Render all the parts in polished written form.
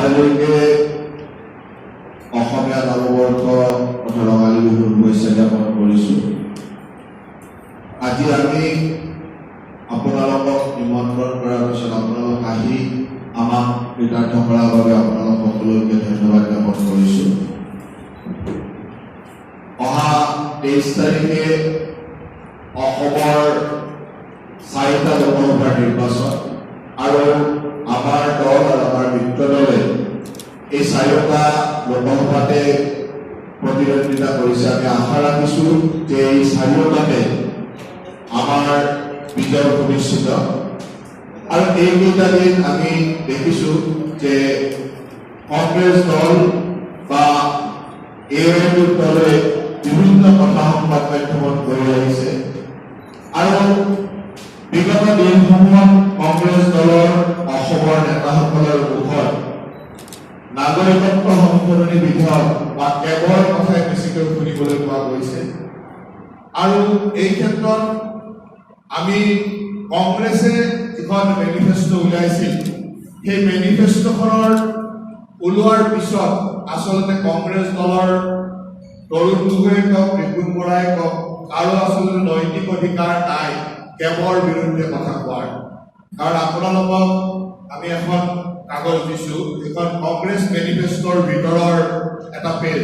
আজিলৈকে অসমীয়া নৱবৰ্ষ তথা ৰঙালী বিহুৰ শুভেচ্ছা জ্ঞাপন কৰিছোঁ। আজি আমি আপোনালোকক নিমন্ত্ৰণ কৰাৰ পিছত আপোনালোক আহি আমাক কৃতাৰ্থ কৰাৰ বাবে আপোনালোক সকলোকে ধন্যবাদ জ্ঞাপন কৰিছোঁ। অহা 23 তাৰিখে অসমৰ 4টা লোকসভাৰ নিৰ্বাচন আৰু আমাৰ দল আৰু আমাৰ মিত্ৰ দলে এই 4টা লোকসভাতে প্ৰতিদ্বন্দ্বিতা কৰিছে। আমি আশা ৰাখিছোঁ যে এই 4টাতে আমাৰ বিজয় সুনিশ্চিত। আৰু এইকেইটা দিন আমি দেখিছোঁ যে কংগ্ৰেছ দল বা AIU দলে বিভিন্ন কথা সংবাদ মাধ্যমত কৈ আহিছে আৰু বিগত দিনসমূহত কংগ্ৰেছ দলৰ অসমৰ নেতাসকলৰ মুখত নাগৰিকত্ব সংশোধনী বিধেয়ক বা কেৱল কথাই বেছিকৈ শুনিবলৈ পোৱা গৈছে। আৰু এই ক্ষেত্ৰত আমি কংগ্ৰেছে যিখন মেনিফেষ্টো উলিয়াইছিল সেই মেনিফেষ্টোখনৰ ওলোৱাৰ পিছত আচলতে কংগ্ৰেছ দলৰ তৰুণ গগৈয়ে কওক, ৰিপুণ বৰাই কওক, আৰু আচলতে নৈতিক অধিকাৰ নাই কেৱল বিৰুদ্ধে কথা কোৱাৰ। কাৰণ আপোনালোকক আমি এখন কাগজ দিছোঁ, এখন কংগ্ৰেছ মেনিফেষ্টোৰ ভিতৰৰ এটা পেজ।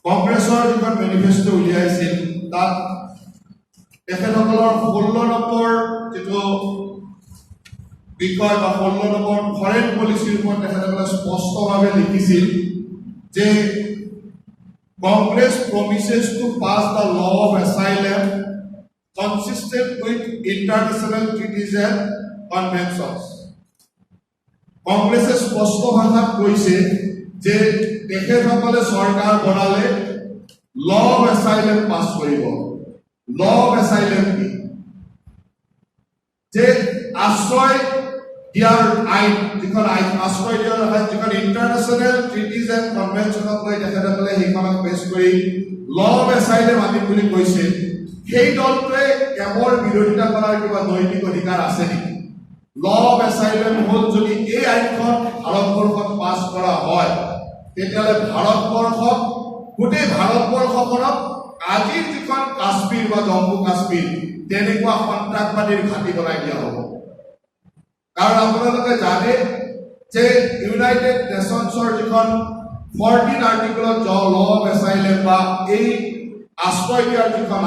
কংগ্ৰেছৰ যিখন মেনিফেষ্টো উলিয়াইছিল তাত তেখেতসকলৰ 16 নম্বৰ যিটো বিষয় বা 16 নম্বৰ ফৰেন পলিচিৰ ওপৰত তেখেতসকলে স্পষ্টভাৱে লিখিছিল যে Congress promises to pass the law of asylum consistent with international treaties and conventions. কংগ্ৰেছে স্পষ্ট ভাষাত কৈছে যে তেখেতসকলে চৰকাৰ বনালে ল অফ এছাইলাম পাছ কৰিব। ল অফ এছাইলাম কি? যে আশ্ৰয় দিয়াৰ আইন, যিখন আইন আশ্ৰয় দিয়াৰ আইন, যিখন ইণ্টাৰনেশ্যনেল ট্ৰিটিজ এণ্ড কনভেনশ্যনক লৈ তেখেতসকলে সেইখনক বেছ কৰি ল অফ এছাইলাম আনিম বুলি কৈছে। সেই দলটোৱে কেৱল বিৰোধিতা কৰাৰ কিবা নৈতিক অধিকাৰ আছে নেকি? ল অফ এছাইলাম হ'ল যদি এই আইনখন ভাৰতবৰ্ষত পাছ কৰা হয় তেতিয়াহ'লে ভাৰতবৰ্ষক, গোটেই ভাৰতবৰ্ষখনক আজিৰ যিখন কাশ্মীৰ বা জম্মু কাশ্মীৰ তেনেকুৱা সন্ত্ৰাসবাদীৰ ঘাটি বনাই দিয়া হ'ব। কাৰণ আপোনালোকে জানে যে ইউনাইটেড নেশ্যনছৰ যিখন 14 আৰ্টিকলত ল অফ এছাইলাম বা এই আশ্ৰয় দিয়াৰ যিখন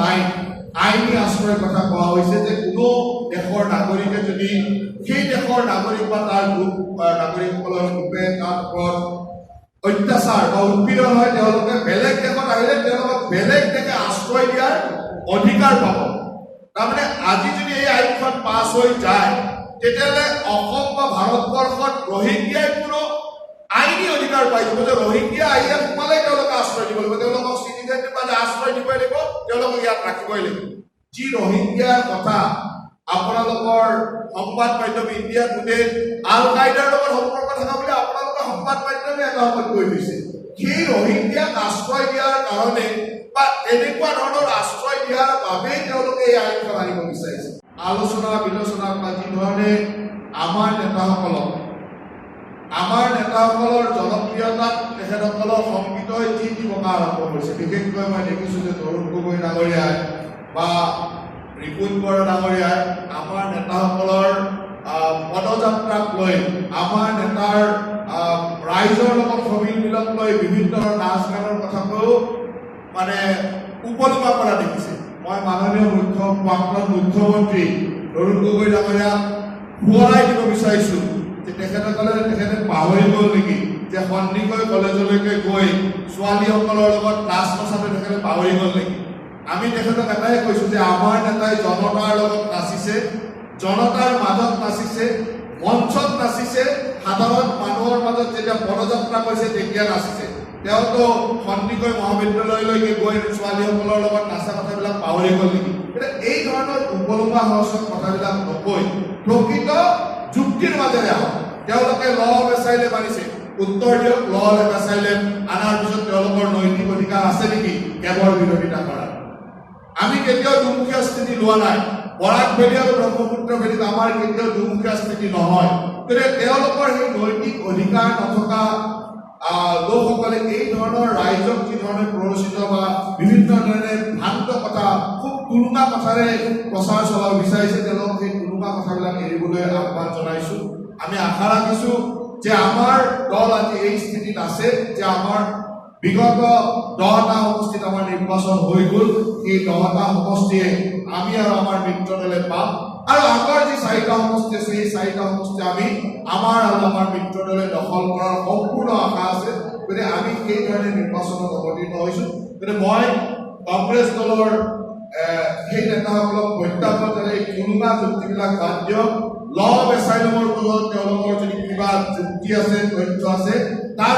আইনী আশ্ৰয়ৰ কথা কোৱা হৈছে যে কোনো দেশৰ নাগৰিকে যদি সেই দেশৰ নাগৰিক বা তাৰ নাগৰিকসকলৰ ৰূপে তাৰ ওপৰত অত্যাচাৰ বা উৎপীড়ন হয়, তেওঁলোকে বেলেগ দেশত আহিলে তেওঁলোকক বেলেগ দেশে আশ্ৰয় দিয়াৰ অধিকাৰ পাব। তাৰমানে আজি যদি এই আইনখন পাছ হৈ যায় তেতিয়াহ'লে অসম বা ভাৰতবৰ্ষত ৰোহিংগিয়াই কোনো আইনী অধিকাৰ পাই যাব যে ৰোহিংগিয়া আহিলে সোমালে তেওঁলোকে আশ্ৰয় দিব লাগিব, তেওঁলোকক চিটিজেনশ্বিপ পালে আশ্ৰয় দিবই লাগিব, তেওঁলোকক ইয়াত ৰাখিবই লাগিব। যি ৰোহিংগিয়াৰ কথা আপোনালোকৰ সংবাদ মাধ্যম ইণ্ডিয়াত গোটেই আল কায়দাৰ লগত সম্পৰ্ক থকা বুলি আপোনালোকৰ সংবাদ মাধ্যমে এটা সময়ত কৈ দিছে। সেই ৰোহিংগিয়াক আশ্ৰয় দিয়াৰ কাৰণে বা এনেকুৱা ধৰণৰ আশ্ৰয় দিয়াৰ বাবেই তেওঁলোকে এই আইনখন আনিব বিচাৰিছে। আলোচনা বিলোচনা বা যিধৰণে আমাৰ নেতাসকলৰ জনপ্ৰিয়তাত তেখেতসকলৰ সংগীতই যি দিবকা আৰম্ভ কৰিছে। বিশেষকৈ মই দেখিছোঁ যে তৰুণ গগৈ ডাঙৰীয়াই বা ৰিপুণ বৰা ডাঙৰীয়াই আমাৰ নেতাসকলৰ পদযাত্ৰাক লৈ, আমাৰ নেতাৰ ৰাইজৰ লগত সমিল মিলক লৈ বিভিন্ন ধৰণৰ নাচ গানৰ কথাকৈও মানে উপলুঙা কৰা দেখিছে। মই মাননীয় প্ৰাক্তন মুখ্যমন্ত্ৰী তৰুণ গগৈ ডাঙৰীয়াক সোঁৱৰাই দিব বিচাৰিছোঁ যে তেখেতে পাহৰি গ'ল নেকি যে সন্দিকৈ কলেজলৈকে গৈ ছোৱালীসকলৰ লগত নাচ নচাতে তেখেতে পাহৰি গ'ল নেকি? আমি তেখেতক এটাই কৈছোঁ যে আমাৰ নেতাই জনতাৰ লগত নাচিছে, জনতাৰ মাজত নাচিছে, মঞ্চত নাচিছে, সাধাৰণ মানুহৰ মাজত যেতিয়া পদযাত্ৰা কৰিছে তেতিয়া নাচিছে। তেওঁতো সন্দিকৈ মহাবিদ্যালয়লৈকে গৈ ছোৱালীসকলৰ লগত নাচা কথাবিলাক পাহৰি গ'ল নেকি? এতিয়া এই ধৰণৰ উপলুঙা সহচৰ কথাবিলাক নকৈ প্ৰকৃত যুক্তিৰ মাজেৰে আহক। তেওঁলোকে ল অফ এছাইলাম আনিছে, উত্তৰ দিয়ক। ল অফ এছাইলাম আনাৰ পিছত তেওঁলোকৰ নৈতিক অধিকাৰ আছে নেকি কেৱল বিৰোধিতা কৰা? আমি কেতিয়াও দুমুখীয়া স্থিতি লোৱা নাই। বৰাক ভেলী আৰু ব্ৰহ্মপুত্ৰ ভেলীত আমাৰ কেতিয়াও দুমুখীয়া স্থিতি নহয়। গতিকে তেওঁলোকৰ সেই নৈতিক অধিকাৰ নথকা লোকসকলে এই ধৰণৰ ৰাইজক যি ধৰণে প্ৰৰোচিত বা বিভিন্ন ধৰণে ভ্ৰান্ত কথা খুব তুলুঙা কথাৰে প্ৰচাৰ চলাব বিচাৰিছে, তেওঁলোকক সেই তুলুঙা কথাবিলাক এৰিবলৈ আহ্বান জনাইছো। আমি আশা ৰাখিছো যে আমাৰ দল আজি এই স্থিতিত আছে যে আমাৰ বিগত 10টা সমষ্টিত আমাৰ নিৰ্বাচন হৈ গ'ল, এই 10টা সমষ্টিয়ে আমি আৰু আমাৰ মিত্ৰ দলে পাম, আৰু আগৰ যি 4টা সমষ্টি আছে সেই 4টা সমষ্টি আমি আমাৰ আৰু আমাৰ মিত্ৰ দলে দখল কৰাৰ সম্পূৰ্ণ আশা আছে। গতিকে আমি সেই ধৰণে নিৰ্বাচনত অৱতীৰ্ণ হৈছো। গতিকে মই কংগ্ৰেছ দলৰ সেই নেতাসকলক প্ৰত্যাহ্বান জনাই কোনোবা যুক্তিবিলাক বাদ দিয়ক, ল অফ এছাইলামৰ ফলত তেওঁলোকৰ যদি কিবা যুক্তি আছে, তথ্য আছে, তাৰ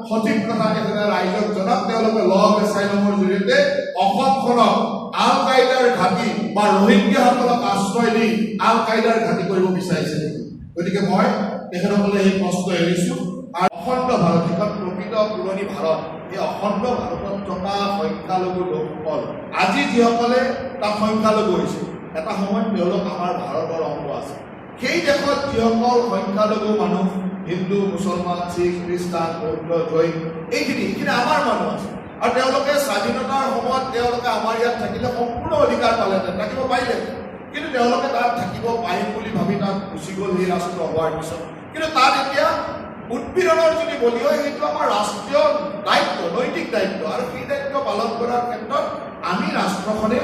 সঠিক কথা তেখেতে ৰাইজক জনাওক। তেওঁলোকে ল অফ এছাইলামৰ জৰিয়তে অসমখনক আল কায়দাৰ ঘাটি বা ৰোহিংগাসকলক আশ্ৰয় দি আল কায়দাৰ ঘাটি কৰিব বিচাৰিছে নেকি? গতিকে মই তেখেতসকলে সেই প্ৰশ্ন এৰিছো। আৰু অখণ্ড ভাৰত, যিখন প্ৰকৃত পুৰণি ভাৰত, এই অখণ্ড ভাৰতত থকা সংখ্যালঘু লোকসকল আজি যিসকলে তাত সংখ্যালঘু হৈছে, এটা সময়ত তেওঁলোক আমাৰ ভাৰতৰ অংগ আছে। সেই দেশত যিসকল সংখ্যালঘু মানুহ, হিন্দু, মুছলমান, শিখ, খ্ৰীষ্টান, বৌদ্ধ, জৈন, এইখিনি আমাৰ মানুহ আছে, আৰু তেওঁলোকে স্বাধীনতাৰ সময়ত তেওঁলোকে আমাৰ ইয়াত থাকিলে সম্পূৰ্ণ অধিকাৰ পালেহেঁতেন, থাকিব পাৰিলেহেঁতেন, কিন্তু তেওঁলোকে তাত থাকিব পাৰিম বুলি ভাবি তাত গুচি গ'ল সেই ৰাষ্ট্ৰ হোৱাৰ পিছত। কিন্তু তাত এতিয়া উৎপীড়নৰ যদি বলি হয়, সেইটো আমাৰ ৰাষ্ট্ৰীয় দায়িত্ব, নৈতিক দায়িত্ব, আৰু সেই দায়িত্ব পালন কৰাৰ ক্ষেত্ৰত আমি ৰাষ্ট্ৰখনে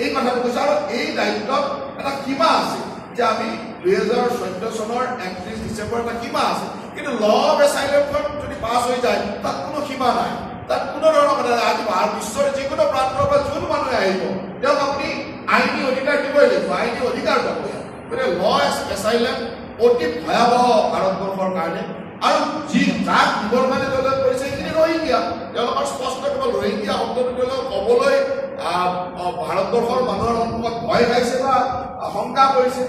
এই কথাটো কৈছোঁ। আৰু এই দায়িত্বত এটা সীমা আছে যে আমি 2014 চনৰ 31 ডিচেম্বৰ এটা সীমা আছে, কিন্তু ল অফ এছাইলামখন যদি পাছ হৈ যায় তাত কোনো সীমা নাই, তাত কোনো ধৰণৰ কথা নাই। আজি বিশ্বৰ যিকোনো প্ৰান্তৰ পৰা যোন মানুহে আহিব তেওঁক আপুনি আইনী অধিকাৰ দিবই লাগিব, আইনী অধিকাৰ পাব। গতিকে ল এছাইলাম অতি ভয়াৱহ ভাৰতবৰ্ষৰ কাৰণে, আৰু যি যাক দিবৰ কাৰণে তেওঁলোকে কৰিছে সেইখিনি ৰোহিংগীয়া। তেওঁলোকৰ স্পষ্ট কেৱল ৰোহিংগীয়া শব্দটো তেওঁলোকে ক'বলৈ ভাৰতবৰ্ষৰ মানুহৰ সন্মুখত ভয় খাইছে বা শংকা কৰিছে।